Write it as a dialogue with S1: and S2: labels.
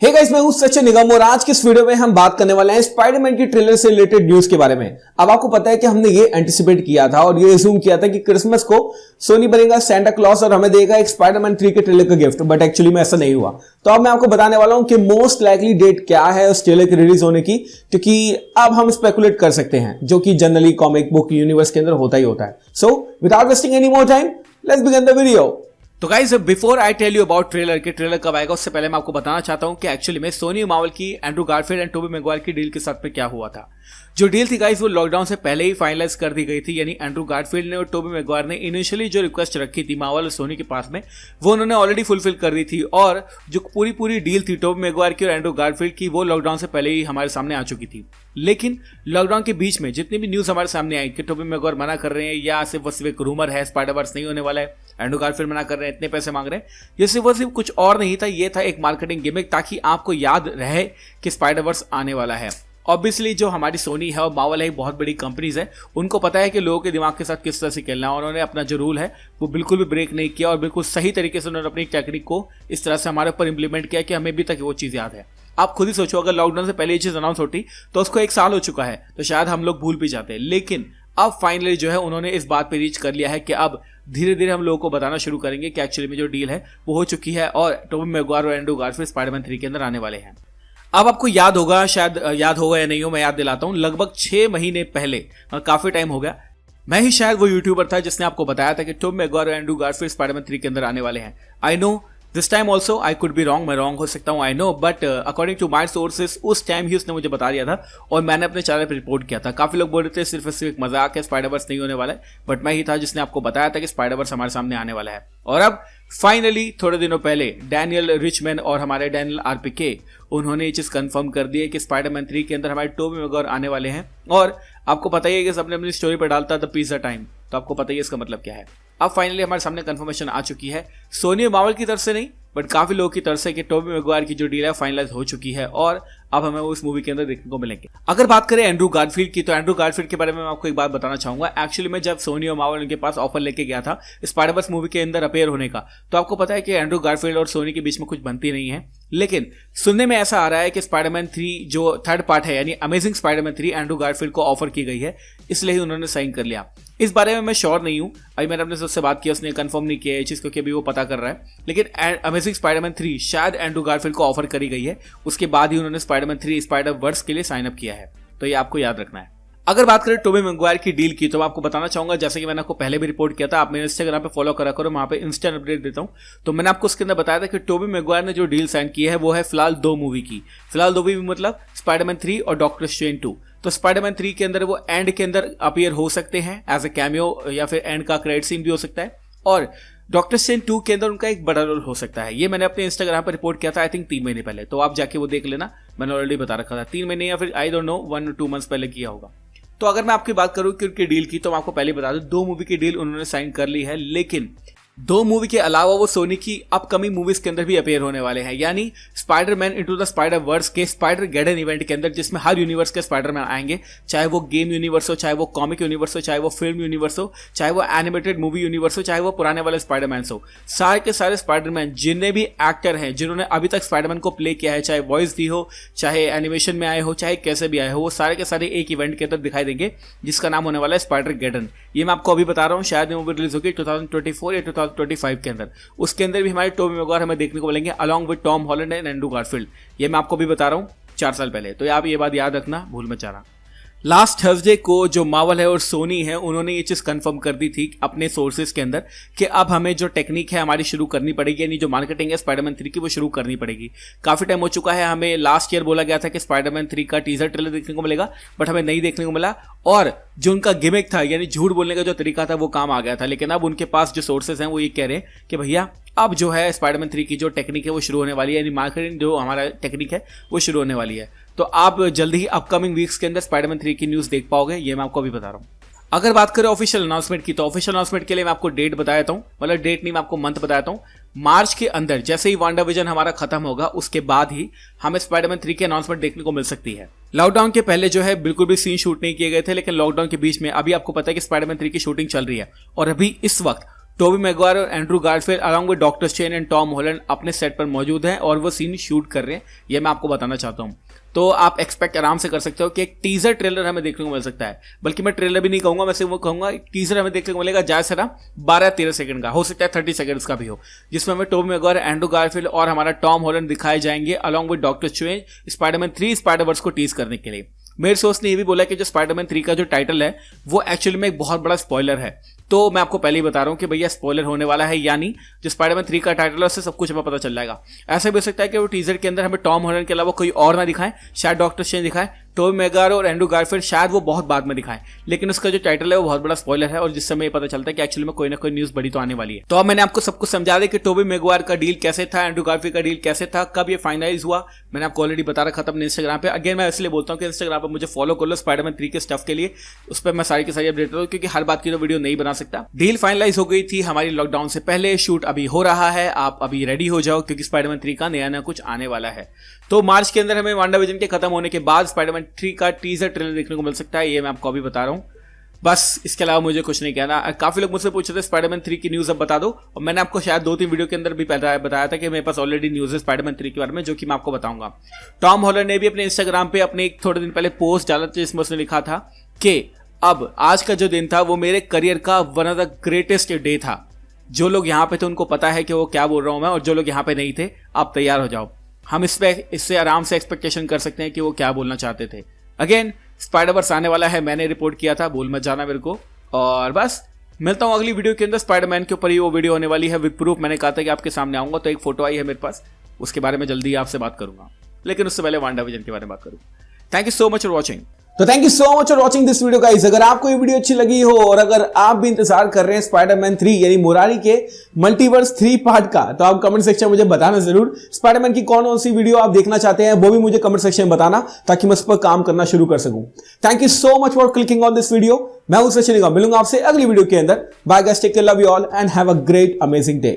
S1: Hey guys, मैं हूं सचिन निगम और आज के इस वीडियो में हम बात करने वाले हैं स्पाइडरमैन की ट्रेलर से रिलेटेड न्यूज के बारे में। अब आपको पता है कि हमने ये एंटिसिपेट किया था और ये अज्यूम किया था कि क्रिसमस को सोनी बनेगा सेंटा क्लॉस और हमें देगा एक स्पाइडरमैन 3 के ट्रेलर का गिफ्ट, बट एक्चुअली में ऐसा नहीं हुआ। तो अब मैं आपको बताने वाला हूं कि मोस्ट लाइकली डेट क्या है उस ट्रेलर के रिलीज होने की, क्योंकि अब हम स्पेकुलेट कर सकते हैं, जो कि जनरली कॉमिक बुक यूनिवर्स के अंदर होता ही होता है। So without wasting any more time, let's begin the video. तो guys, before I tell you about trailer कब आएगा उससे पहले मैं आपको बताना चाहता हूं कि एक्चुअली में सोनी मार्वल की Andrew Garfield and Tobey Maguire की डील के साथ में क्या हुआ था। जो डील थी गाइज वो लॉकडाउन से पहले ही फाइनलाइज कर दी गई थी, यानी एंड्रू गारफील्ड ने और टोबी मैगवायर ने इनिशियली जो रिक्वेस्ट रखी थी मार्वल और सोनी के पास में वो उन्होंने ऑलरेडी फुलफिल कर दी थी। और जो पूरी डील थी टोबी मैगवायर की और एंड्रू गारफील्ड की वो लॉकडाउन से पहले ही हमारे सामने आ चुकी थी। लेकिन लॉकडाउन के बीच में जितनी भी न्यूज हमारे सामने आई कि टोबी मैगवायर मना कर रहे हैं या सिर्फ एक रूमर है स्पाइडरवर्स नहीं होने वाला है, एंड्रू गारफील्ड मना कर रहे हैं, इतने पैसे मांग रहे हैं, ये सिर्फ कुछ और नहीं था, ये था एक मार्केटिंग गिमिक ताकि आपको याद रहे कि स्पाइडरवर्स आने वाला है। ऑब्वियसली जो हमारी सोनी है और मार्वल है बहुत बड़ी कंपनीज है, उनको पता है कि लोगों के दिमाग के साथ किस तरह से खेलना है। उन्होंने अपना जो रूल है वो बिल्कुल भी ब्रेक नहीं किया और बिल्कुल सही तरीके से उन्होंने अपनी टेक्निक को इस तरह से हमारे ऊपर इंप्लीमेंट किया कि हमें भी तक वो चीज़ याद है। आप खुद ही सोचो, अगर लॉकडाउन से पहले ये चीज़ अनाउंस होती तो उसको 1 साल हो चुका है तो शायद हम लोग भूल भी जाते। लेकिन अब फाइनली जो है उन्होंने इस बात पे रीच कर लिया है कि अब धीरे धीरे हम लोगों को बताना शुरू करेंगे कि एक्चुअली में जो डील है वो हो चुकी है और टोबी मैगवायर और एंड्रू गारफील्ड स्पाइडरमैन 3 के अंदर आने वाले हैं। अब आपको याद होगा, शायद याद होगा या नहीं हो, मैं याद दिलाता हूं, लगभग 6 महीने पहले, और काफी टाइम हो गया, मैं ही शायद वो यूट्यूबर था जिसने आपको बताया था कि टोबी मैगवायर और एंड्रू गारफील्ड स्पाइडरमैन 3 के अंदर आने वाले हैं। I know this time also I could be wrong, मैं रॉन्ग हो सकता हूँ, I know, but according to my sources उस टाइम ही उसने मुझे बता दिया था और मैंने अपने चैनल पर रिपोर्ट किया था। काफी लोग बोल रहे थे सिर्फ एक मजाक है, स्पाइडरवर्स नहीं होने वाला है, बट मैं ही था जिसने आपको बताया था कि स्पाइडरवर्स हमारे सामने आने वाला है। और अब फाइनली थोड़े दिनों पहले डैनियल रिचमैन और हमारे डैनियल आरपीके उन्होंने ये चीज कंफर्म कर दी है कि स्पाइडरमैन 3 के अंदर हमारे टोबी मैगवायर आने वाले हैं। और आपको पता ही है कि सबने अपनी स्टोरी पर डालता था पिज्जा टाइम, तो आपको पता ही है इसका मतलब क्या है। अब फाइनली हमारे सामने कंफर्मेशन आ चुकी है, सोनी और मार्वल की तरफ से नहीं बट काफी लोगों की तरफ से, कि टोबी मैगवायर की जो डील है फाइनलाइज हो चुकी है और अब हमें वो इस मूवी के अंदर देखने को मिलेंगे। अगर बात करें एंड्रू गारफील्ड की, तो एंड्रू गारफील्ड के बारे में मैं आपको एक बात बताना चाहूंगा। एक्चुअली में जब सोनी और मार्वल उनके पास ऑफर लेके गया था स्पाइडरवर्स मूवी के अंदर अपेयर होने का, तो आपको पता है कि एंड्रू गारफील्ड और सोनी के बीच में कुछ बनती नहीं है। लेकिन सुनने में ऐसा आ रहा है कि स्पाइडरमैन 3 जो थर्ड पार्ट है यानी अमेजिंग स्पाइडरमैन 3 एंड्रू गारफील्ड को ऑफर की गई है, इसलिए ही उन्होंने साइन कर लिया। इस बारे में मैं श्योर नहीं हूं, अभी मैंने अपने दोस्त से बात की, उसने कंफर्म नहीं किया है चीज को कि अभी वो पता कर रहा है। लेकिन अमेजिंग स्पाइडरमैन 3 शायद एंड्रू गारफील्ड को ऑफर करी गई है, उसके बाद ही उन्होंने स्पाइडरमैन 3 स्पाइडरवर्स के लिए साइन अप किया है, तो ये आपको याद रखना है। अगर बात करें टोबी मैगवायर की डील की, तो मैं आपको बताना चाहूंगा, जैसे कि मैंने आपको पहले भी रिपोर्ट किया था, आप मेरे इंस्टाग्राम पे फॉलो करा करो, वहां पे इंस्टेंट अपडेट देता हूं। तो मैंने आपको उसके अंदर बताया था कि टोबी मैगवायर ने जो डील साइन की है वो है फिलहाल 2 मूवी की। फिलहाल 2 मूवी मतलब स्पाइडरमैन 3 और डॉक्टर स्ट्रेंज 2। तो स्पाइडरमैन 3 के अंदर वो एंड के अंदर अपीयर हो सकते हैं एज ए कैमियो, या फिर एंड का क्रेडिट सीन भी हो सकता है, और डॉक्टर स्ट्रेंज 2 के अंदर उनका एक बड़ा रोल हो सकता है। ये मैंने अपने इंस्टाग्राम पर रिपोर्ट किया था, आई थिंक 3 महीने पहले, तो आप जाके वो देख लेना, मैंने ऑलरेडी बता रखा था 3 महीने या फिर I don't know 1 or 2 months पहले किया होगा। तो अगर मैं आपकी बात करूं कि उनकी डील की, तो मैं आपको पहले बता दूं 2 मूवी की डील उन्होंने साइन कर ली है, लेकिन 2 मूवी के अलावा वो सोनी की अपकमिंग मूवीज के अंदर भी अपेयर होने वाले हैं, यानी स्पाइडरमैन इनटू द स्पाइडरवर्स के स्पाइडरगेडन इवेंट के अंदर, जिसमें हर यूनिवर्स के स्पाइडरमैन आएंगे, चाहे वो गेम यूनिवर्स हो, चाहे वो कॉमिक यूनिवर्स हो, चाहे वो फिल्म यूनिवर्स हो, चाहे वो एनिमेटेड मूवी यूनिवर्स हो, चाहे वो पुराने वाले स्पाइडरमैन हो। सारे के सारे स्पाइडरमैन जितने भी एक्टर हैं जिन्होंने अभी तक स्पाइडरमैन को प्ले किया है, चाहे वॉइस दी हो, चाहे एनिमेशन में आए हो, चाहे कैसे भी आए हो, वो सारे के सारे एक इवेंट के अंदर दिखाई देंगे जिसका नाम होने वाला है स्पाइडरगेडन। ये मैं आपको अभी बता रहा हूँ, शायद मूवी रिलीज होगी 2024 या 2025 के अंदर। उसके अंदर भी हमारे टोबी मैगवायर हमें देखने को मिलेंगे along with Tom Holland and Andrew Garfield. ये मैं आपको भी बता रहा हूं 4 साल पहले, तो आप ये बात याद रखना, भूल मत जाना। लास्ट थर्सडे को जो मार्वल है और सोनी है उन्होंने ये चीज कंफर्म कर दी थी अपने सोर्सेज के अंदर कि अब हमें जो टेक्निक है हमारी शुरू करनी पड़ेगी, यानी जो मार्केटिंग है स्पाइडरमैन 3 की वो शुरू करनी पड़ेगी। काफी टाइम हो चुका है, हमें लास्ट ईयर बोला गया था कि स्पाइडरमैन 3 का टीजर ट्रेलर देखने को मिलेगा, बट हमें नहीं देखने को मिला, और जो उनका गिमिक था यानी झूठ बोलने का जो तरीका था वो काम आ गया था। लेकिन अब उनके पास जो सोर्सेज हैं वो ये कह रहे हैं कि भैया अब जो है स्पाइडरमैन 3 की जो टेक्निक है वो शुरू होने वाली है, यानी मार्केटिंग जो हमारा टेक्निक है वो शुरू होने वाली है। तो आप जल्दी ही अपकमिंग वीक्स के अंदर स्पाइडरमैन 3 की न्यूज देख पाओगे, ये मैं आपको अभी बता रहा हूँ। अगर बात करें ऑफिशियल अनाउंसमेंट की, तो ऑफिशियल अनाउंसमेंट के लिए मैं आपको डेट बताता हूँ, मतलब डेट नहीं, मैं आपको मंथ बताता हूँ। मार्च के अंदर जैसे ही वांडा विजन हमारा खत्म होगा उसके बाद ही हमें स्पाइडरमैन 3 की अनाउंसमेंट देखने को मिल सकती है। लॉकडाउन के पहले जो है बिल्कुल भी सीन शूट नहीं किए गए थे, लेकिन लॉकडाउन के बीच में अभी आपको पता है कि स्पाइडरमैन 3 की शूटिंग चल रही है और अभी इस वक्त टोबी मैगवायर और Andrew Garfield along with doctor strange and Tom Holland अपने सेट पर मौजूद हैं और वो सीन शूट कर रहे हैं, ये मैं आपको बताना चाहता हूँ। तो आप एक्सपेक्ट आराम से कर सकते हो कि एक टीजर ट्रेलर हमें देखने को मिल सकता है, बल्कि मैं ट्रेलर भी नहीं कहूंगा, मैं सिर्फ वो कहूंगा टीजर हमें देखने को मिलेगा ज्यादा से ज्यादा 12-13 सेकंड का, हो सकता है 30 सेकंड्स का भी हो, जिसमें हमें टोबी मैगवायर, एंड्रू गारफील्ड और हमारा टॉम हॉलैंड दिखाए जाएंगे along with doctor strange Spiderman 3 Spider-Verse को टीज करने के लिए। मेरे सोर्स ने ये भी बोला कि जो स्पाइडरमैन 3 का जो टाइटल है वो एक्चुअली में एक बहुत बड़ा स्पॉइलर है, तो मैं आपको पहले ही बता रहा हूं कि भैया स्पॉइलर होने वाला है, यानी जो स्पाइडरमैन 3 का टाइटल है उससे सब कुछ हमें पता चल जाएगा। ऐसा भी हो सकता है कि वो टीजर के अंदर हमें टॉम हॉलैंड के अलावा कोई और ना दिखाएं, शायद डॉक्टर स्ट्रेंज दिखाएं, टोबी मैगवायर और एंड्रू गारफील्ड शायद वो बहुत बाद में दिखाएं, लेकिन उसका जो टाइटल है वो बहुत बड़ा स्पॉइलर है और जिससे हमें पता चलता है कि एक्चुअली में कोई ना कोई न्यूज बड़ी तो आने वाली है। तो अब मैंने आपको सब कुछ समझा दिया कि टोबी मैगवायर का डील कैसे था, एंड्रू गारफील्ड का डील कैसे था, कब ये फाइनलाइज हुआ, मैंने आपको ऑलरेडी बता रखा था अपने इंस्टाग्राम पे। अगेन मैं इसलिए बोलता हूँ कि इंस्टाग्राम पर मुझे फॉलो कर लो स्पाइडरमैन 3 के स्टफ के लिए, उस पर मैं सारी की सारी अपडेट देता हूँ, क्योंकि हर बात की तो वीडियो नहीं बना सकता। डील फाइनलाइज हो गई थी हमारी लॉकडाउन से पहले, शूट अभी हो रहा है, आप अभी रेडी हो जाओ क्योंकि स्पाइडरमैन 3 का नया कुछ आने वाला है। तो मार्च के अंदर हमें वांडाविजन के खत्म होने के बाद स्पाइडरमैन 3 का टीजर ट्रेलर देखने को मिल सकता है, ये मैं आपको अभी बता रहा हूँ। बस इसके अलावा मुझे कुछ नहीं कहना। काफी लोग मुझसे पूछ रहे थे स्पाइडरमैन 3 की न्यूज अब बता दो, और मैंने आपको शायद 2-3 वीडियो के अंदर भी बताया था कि मेरे पास ऑलरेडी न्यूज है स्पाइडरमैन 3 के बारे में, जो कि मैं आपको बताऊंगा। टॉम हॉलैंड ने भी अपने इंस्टाग्राम पे अपने थोड़े दिन पहले पोस्ट डाला था जिसमें उसने लिखा था कि अब आज का जो दिन था वो मेरे करियर का one of the greatest day था। जो लोग यहाँ पे थे उनको पता है कि वो क्या बोल रहा हूं मैं, और जो लोग यहाँ पे नहीं थे आप तैयार हो जाओ, हम इससे आराम से एक्सपेक्टेशन कर सकते हैं कि वो क्या बोलना चाहते थे। अगेन स्पाइडरवर्स आने वाला है, मैंने रिपोर्ट किया था, भूल मत जाना मेरे को। और बस मिलता हूं अगली वीडियो के अंदर, स्पाइडरमैन के ऊपर ही वो वीडियो होने वाली है विद प्रूफ। मैंने कहा था कि आपके सामने आऊंगा, तो एक फोटो आई है मेरे पास, उसके बारे में जल्दी आपसे बात करूंगा, लेकिन उससे पहले वांडाविजन के बारे में बात करूंगा। Thank you so much for watching. तो thank you so much for watching this video guys. अगर आपको ये वीडियो अच्छी लगी हो और अगर आप भी इंतजार कर रहे हैं स्पाइडरमैन 3 यानी मुरारी के मल्टीवर्स 3 पार्ट का, तो आप कमेंट सेक्शन में मुझे बताना जरूर स्पाइडरमैन की कौन सी वीडियो आप देखना चाहते हैं, वो भी मुझे कमेंट सेक्शन में बताना ताकि मैं उस पर काम करना शुरू कर सकूं। Thank you so much for clicking on this video. मैं हूं सचिन, मिलूंगा आपसे अगली वीडियो के अंदर। Bye guys, take care, love you all and have a great amazing day.